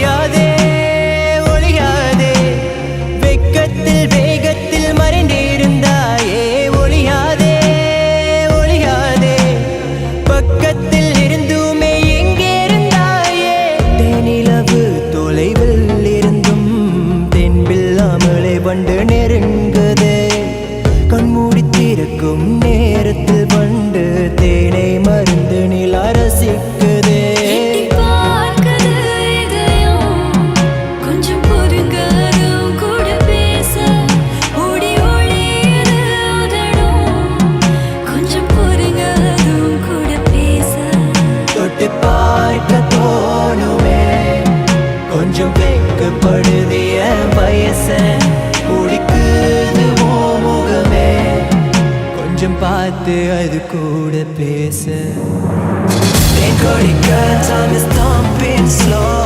ஒளியாதே ஒளியாதே வெக்கத்தில் வேகத்தில் மறைந்திருந்தாயே ஒளியாதே ஒளியாதே பக்கத்தில் இருந்துமே எங்கே இருந்தாயே தேனிலவு தொலைவில் இருந்தும் தென்பில்லாமலே வண்டு நெருங்குதே கண்மூடி திறக்கும் நேரத்தில் வண்டு தேனை மருந்து நிலா ரசிக்குதே பார்க்க தோணுமே கொஞ்சம் வெக்கப்படுதிய வயச குடிக்குது முகமே கொஞ்சம் பார்த்து அது கூட பேச Time is thumping slow